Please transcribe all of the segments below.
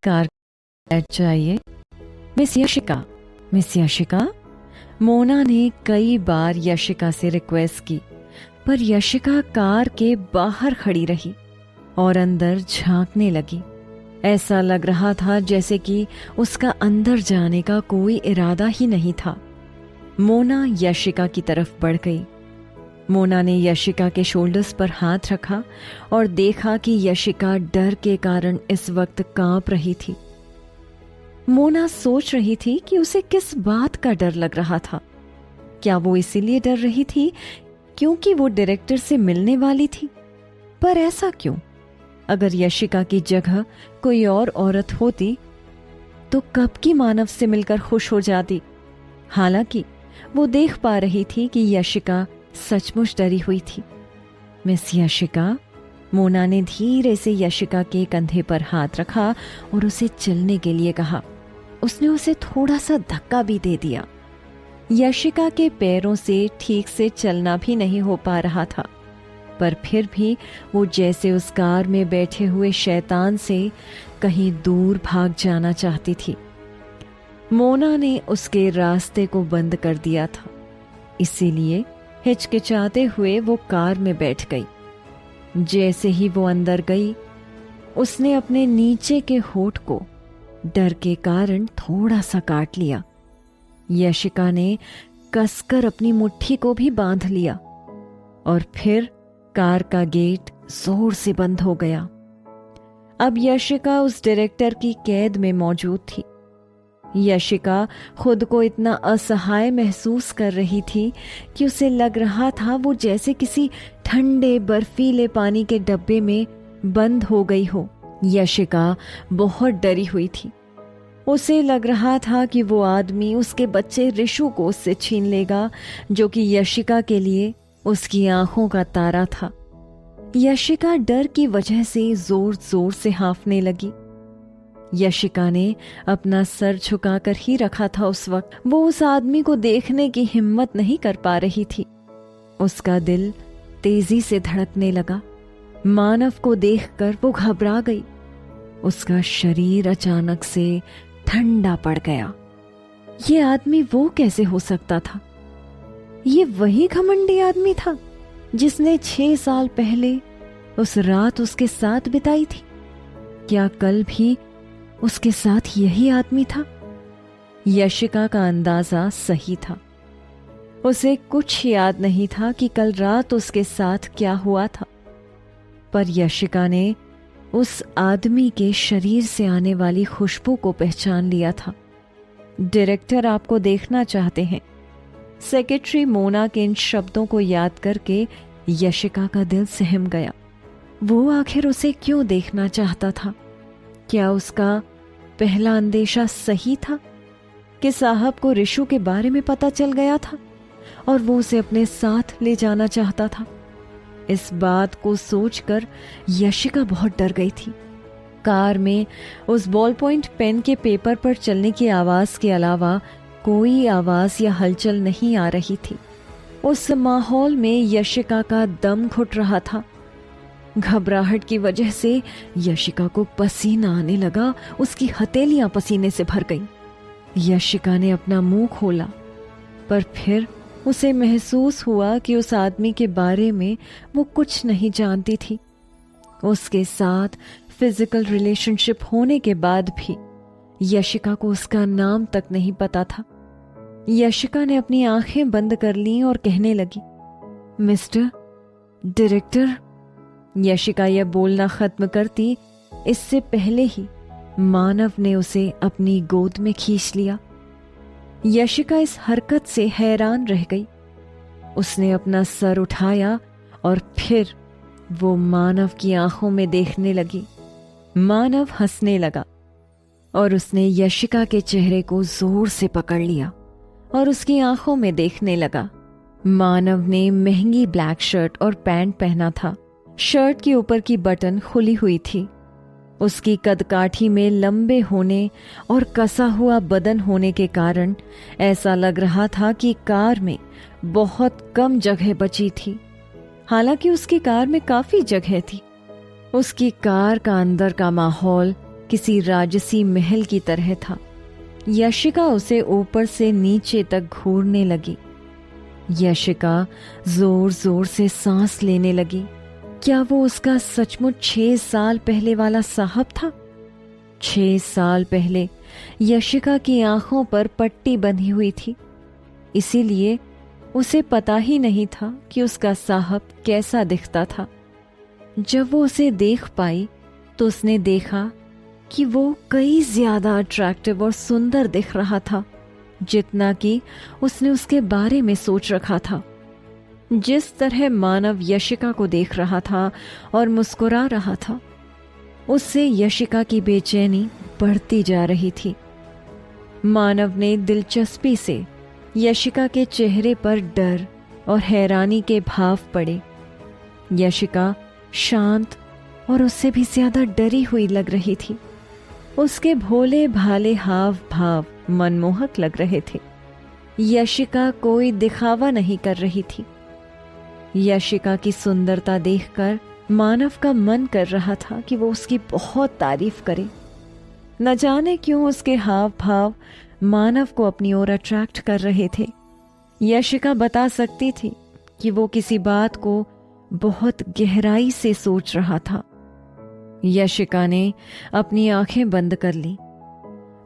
Car चाहिए। Miss Yashika, miss Yashika. Mona ने कई बार यशिका से रिक्वेस्ट की, पर यशिका कार के बाहर खड़ी रही और अंदर झांकने लगी। ऐसा लग रहा था जैसे कि उसका अंदर जाने का कोई इरादा ही नहीं था। मोना यशिका की तरफ बढ़ गई। मोना ने यशिका के शोल्डर्स पर हाथ रखा और देखा कि यशिका डर के कारण इस वक्त कांप रही थी। मोना सोच रही थी कि उसे किस बात का डर लग रहा था। क्या वो इसीलिए डर रही थी क्योंकि वो डायरेक्टर से मिलने वाली थी? पर ऐसा क्यों? अगर यशिका की जगह कोई और औरत होती तो कब की मानव से मिलकर खुश हो जाती। हालांकि वो देख पा रही थी कि यशिका सचमुच डरी हुई थी। मिस यशिका, मोना ने धीरे से यशिका के कंधे पर हाथ रखा और उसे चलने के लिए कहा। उसने उसे थोड़ा सा धक्का भी दे दिया। यशिका के पैरों से ठीक से चलना भी नहीं हो पा रहा था, पर फिर भी वो जैसे उस कार में बैठे हुए शैतान से कहीं दूर भाग जाना चाहती थी। मोना ने उसके रास्ते को बंद कर दिया था, इसीलिए हिचकिचाते हुए वो कार में बैठ गई। जैसे ही वो अंदर गई, उसने अपने नीचे के होठ को डर के कारण थोड़ा सा काट लिया। यशिका ने कसकर अपनी मुट्ठी को भी बांध लिया और फिर कार का गेट जोर से बंद हो गया। अब यशिका उस डायरेक्टर की कैद में मौजूद थी। यशिका खुद को इतना असहाय महसूस कर रही थी कि उसे लग रहा था वो जैसे किसी ठंडे बर्फीले पानी के डब्बे में बंद हो गई हो। यशिका बहुत डरी हुई थी। उसे लग रहा था कि वो आदमी उसके बच्चे रिशु को उससे छीन लेगा, जो कि यशिका के लिए उसकी आंखों का तारा था। यशिका डर की वजह से जोर जोर से हांफने लगी। यशिका ने अपना सर झुकाकर ही रखा था। उस वक्त वो उस आदमी को देखने की हिम्मत नहीं कर पा रही थी। उसका दिल तेजी से धड़कने लगा। मानव को देखकर वो घबरा गई। उसका शरीर अचानक से ठंडा पड़ गया। ये आदमी वो कैसे हो सकता था? ये वही घमंडी आदमी था जिसने 6 साल पहले उस रात उसके साथ बिताई थी। क्या कल भी उसके साथ यही आदमी था? यशिका का अंदाजा सही था। उसे कुछ याद नहीं था कि कल रात उसके साथ क्या हुआ था, पर यशिका ने उस आदमी के शरीर से आने वाली खुशबू को पहचान लिया था। डायरेक्टर आपको देखना चाहते हैं। सेक्रेटरी मोना के इन शब्दों को याद करके यशिका का दिल सहम गया। वो आखिर उसे क्यों देखना चाहता था? क्या उसका पहला अंदेशा सही था कि साहब को रिशु के बारे में पता चल गया था और वो उसे अपने साथ ले जाना चाहता था? इस बात को सोचकर यशिका बहुत डर गई थी। कार में उस बॉल पॉइंट पेन के पेपर पर चलने की आवाज के अलावा कोई आवाज या हलचल नहीं आ रही थी। उस माहौल में यशिका का दम घुट रहा था। घबराहट की वजह से यशिका को पसीना आने लगा। उसकी हथेलियां पसीने से भर गईं। यशिका ने अपना मुंह खोला, पर फिर उसे महसूस हुआ कि उस आदमी के बारे में वो कुछ नहीं जानती थी। उसके साथ फिजिकल रिलेशनशिप होने के बाद भी यशिका को उसका नाम तक नहीं पता था। यशिका ने अपनी आंखें बंद कर लीं और कहने लगी, मिस्टर डायरेक्टर। यशिका यह बोलना खत्म करती इससे पहले ही मानव ने उसे अपनी गोद में खींच लिया। यशिका इस हरकत से हैरान रह गई। उसने अपना सर उठाया और फिर वो मानव की आंखों में देखने लगी। मानव हंसने लगा और उसने यशिका के चेहरे को जोर से पकड़ लिया और उसकी आंखों में देखने लगा। मानव ने महंगी ब्लैक शर्ट और पैंट पहना था। शर्ट के ऊपर की बटन खुली हुई थी। उसकी कदकाठी में लंबे होने और कसा हुआ बदन होने के कारण ऐसा लग रहा था कि कार में बहुत कम जगह बची थी। हालांकि उसकी कार में काफी जगह थी। उसकी कार का अंदर का माहौल किसी राजसी महल की तरह था। यशिका उसे ऊपर से नीचे तक घूरने लगी। यशिका जोर जोर से सांस लेने लगी। क्या वो उसका सचमुच 6 साल पहले वाला साहब था? 6 साल पहले यशिका की आंखों पर पट्टी बंधी हुई थी, इसीलिए उसे पता ही नहीं था कि उसका साहब कैसा दिखता था। जब वो उसे देख पाई तो उसने देखा कि वो कई ज्यादा अट्रैक्टिव और सुंदर दिख रहा था, जितना कि उसने उसके बारे में सोच रखा था। जिस तरह मानव यशिका को देख रहा था और मुस्कुरा रहा था, उससे यशिका की बेचैनी बढ़ती जा रही थी। मानव ने दिलचस्पी से यशिका के चेहरे पर डर और हैरानी के भाव पड़े। यशिका शांत और उससे भी ज्यादा डरी हुई लग रही थी। उसके भोले भाले हाव भाव मनमोहक लग रहे थे। यशिका कोई दिखावा नहीं कर रही थी। यशिका की सुंदरता देखकर मानव का मन कर रहा था कि वो उसकी बहुत तारीफ करे। न जाने क्यों उसके हाव भाव मानव को अपनी ओर अट्रैक्ट कर रहे थे। यशिका बता सकती थी कि वो किसी बात को बहुत गहराई से सोच रहा था। यशिका ने अपनी आंखें बंद कर ली।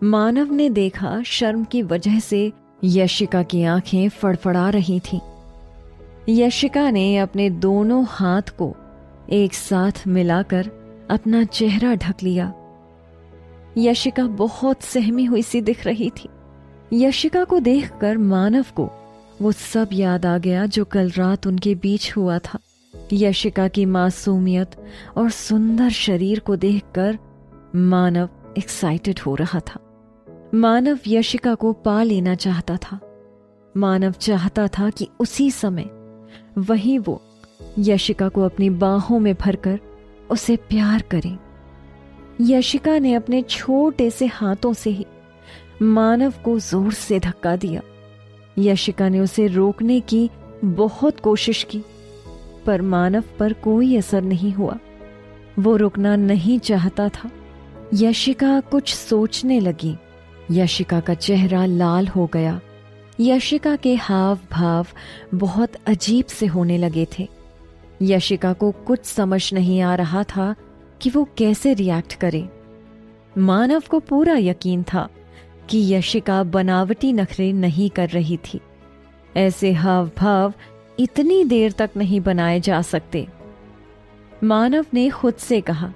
मानव ने देखा शर्म की वजह से यशिका की आंखें फड़फड़ा रही थीं। यशिका ने अपने दोनों हाथ को एक साथ मिलाकर अपना चेहरा ढक लिया। यशिका बहुत सहमी हुई सी दिख रही थी। यशिका को देखकर मानव को वो सब याद आ गया जो कल रात उनके बीच हुआ था। यशिका की मासूमियत और सुंदर शरीर को देखकर मानव एक्साइटेड हो रहा था। मानव यशिका को पा लेना चाहता था। मानव चाहता था कि उसी समय वही वो यशिका को अपनी बाहों में भरकर उसे प्यार करे। यशिका ने अपने छोटे से हाथों से ही मानव को जोर से धक्का दिया। यशिका ने उसे रोकने की बहुत कोशिश की, पर मानव पर कोई असर नहीं हुआ। वो रुकना नहीं चाहता था। यशिका कुछ सोचने लगी। यशिका का चेहरा लाल हो गया। यशिका के हाव भाव बहुत अजीब से होने लगे थे। यशिका को कुछ समझ नहीं आ रहा था कि वो कैसे रिएक्ट करे। मानव को पूरा यकीन था कि यशिका बनावटी नखरे नहीं कर रही थी। ऐसे हाव भाव इतनी देर तक नहीं बनाए जा सकते। मानव ने खुद से कहा,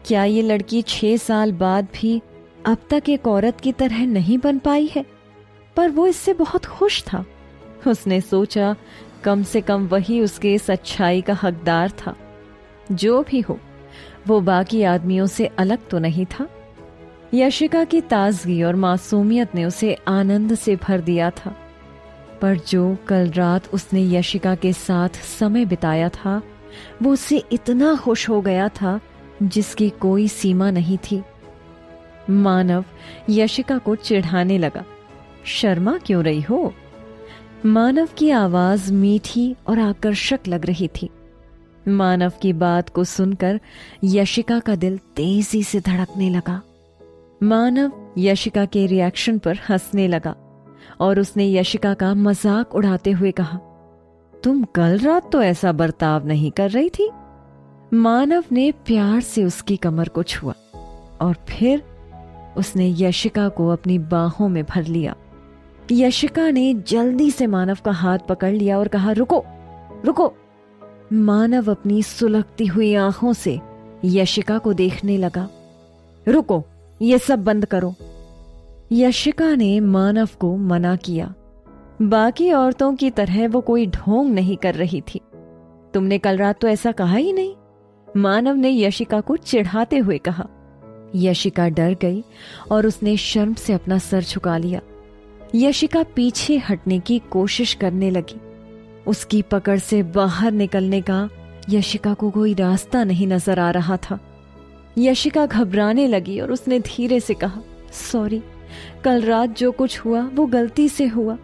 क्या ये लड़की 6 साल बाद भी अब तक एक औरत की तरह नहीं बन पाई है? पर वो इससे बहुत खुश था। उसने सोचा कम से कम वही उसके इस अच्छाई का हकदार था। जो भी हो, वो बाकी आदमियों से अलग तो नहीं था। यशिका की ताजगी और मासूमियत ने उसे आनंद से भर दिया था। पर जो कल रात उसने यशिका के साथ समय बिताया था, वो उससे इतना खुश हो गया था जिसकी कोई सीमा नहीं थी। मानव यशिका को चिढ़ाने लगा, शर्मा क्यों रही हो? मानव की आवाज मीठी और आकर्षक लग रही थी। मानव की बात को सुनकर यशिका का दिल तेजी से धड़कने लगा। मानव यशिका के रिएक्शन पर हंसने लगा और उसने यशिका का मजाक उड़ाते हुए कहा, तुम कल रात तो ऐसा बर्ताव नहीं कर रही थी। मानव ने प्यार से उसकी कमर को छुआ और फिर उसने यशिका को अपनी बाहों में भर लिया। यशिका ने जल्दी से मानव का हाथ पकड़ लिया और कहा, रुको रुको। मानव अपनी सुलगती हुई आंखों से यशिका को देखने लगा। रुको, ये सब बंद करो। यशिका ने मानव को मना किया। बाकी औरतों की तरह वो कोई ढोंग नहीं कर रही थी। तुमने कल रात तो ऐसा कहा ही नहीं, मानव ने यशिका को चिढ़ाते हुए कहा। यशिका डर गई और उसने शर्म से अपना सर झुका लिया। यशिका पीछे हटने की कोशिश करने लगी। उसकी पकड़ से बाहर निकलने का यशिका को कोई रास्ता नहीं नजर आ रहा था। यशिका घबराने लगी और उसने धीरे से कहा, सॉरी, कल रात जो कुछ हुआ वो गलती से हुआ।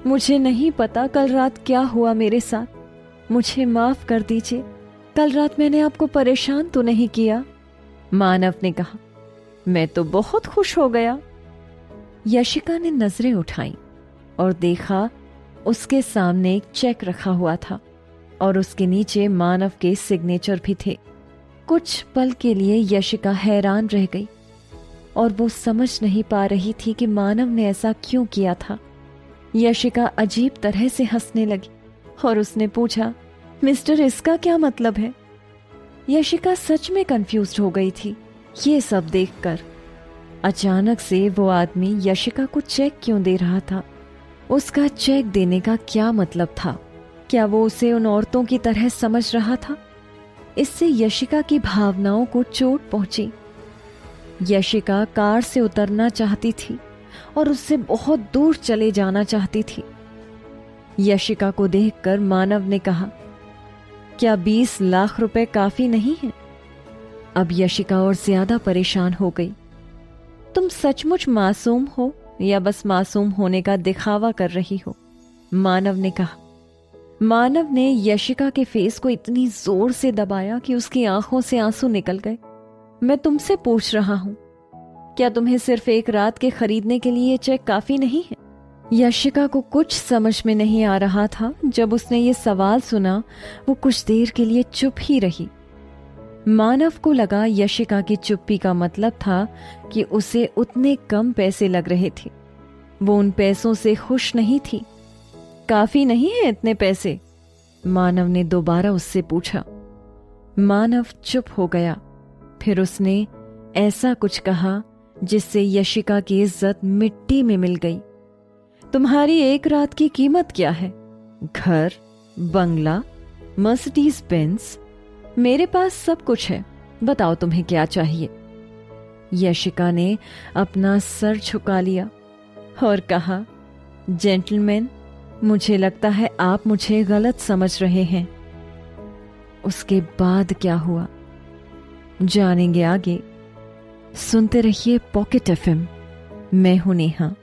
मुझे नहीं पता कल रात क्या हुआ मेरे साथ। मुझे माफ कर दीजिए। कल रात मैंने आपको परेशान तो नहीं किया? मानव ने कहा, मैं तो बहुत खुश हो गया। यशिका ने नजरें उठाई और देखा उसके सामने एक चेक रखा हुआ था और उसके नीचे मानव के सिग्नेचर भी थे। कुछ पल के लिए यशिका हैरान रह गई और वो समझ नहीं पा रही थी कि मानव ने ऐसा क्यों किया था। यशिका अजीब तरह से हंसने लगी और उसने पूछा, मिस्टर इसका क्या मतलब है? यशिका सच में कंफ्यूज्ड हो गई थी ये सब देखकर। अचानक से वो आदमी यशिका को चेक क्यों दे रहा था? उसका चेक देने का क्या मतलब था? क्या वो उसे उन औरतों की तरह समझ रहा था? इससे यशिका की भावनाओं को चोट पहुंची। यशिका कार से उतरना चाहती थी और उससे बहुत दूर चले जाना चाहती थी। यशिका को देखकर मानव ने कहा, क्या 20 लाख रुपए काफी नहीं है? अब यशिका और ज्यादा परेशान हो गई। तुम सचमुच मासूम हो या बस मासूम होने का दिखावा कर रही हो? मानव ने कहा। मानव ने यशिका के फेस को इतनी जोर से दबाया कि उसकी आंखों से आंसू निकल गए। मैं तुमसे पूछ रहा हूं, क्या तुम्हें सिर्फ एक रात के खरीदने के लिए ये चेक काफी नहीं है? यशिका को कुछ समझ में नहीं आ रहा था। जब उसने ये सवाल सुना वो कुछ देर के लिए चुप ही रही। मानव को लगा यशिका की चुप्पी का मतलब था कि उसे उतने कम पैसे लग रहे थे। वो उन पैसों से खुश नहीं थी। काफी नहीं है इतने पैसे? मानव ने दोबारा उससे पूछा। मानव चुप हो गया। फिर उसने ऐसा कुछ कहा जिससे यशिका की इज्जत मिट्टी में मिल गई। तुम्हारी एक रात की कीमत क्या है? घर, बंगला, मर्सिडीज बेंज? मेरे पास सब कुछ है, बताओ तुम्हें क्या चाहिए? यशिका ने अपना सर झुका लिया और कहा, जेंटलमैन, मुझे लगता है आप मुझे गलत समझ रहे हैं। उसके बाद क्या हुआ जानेंगे आगे। सुनते रहिए पॉकेट एफएम। मैं हूं नेहा।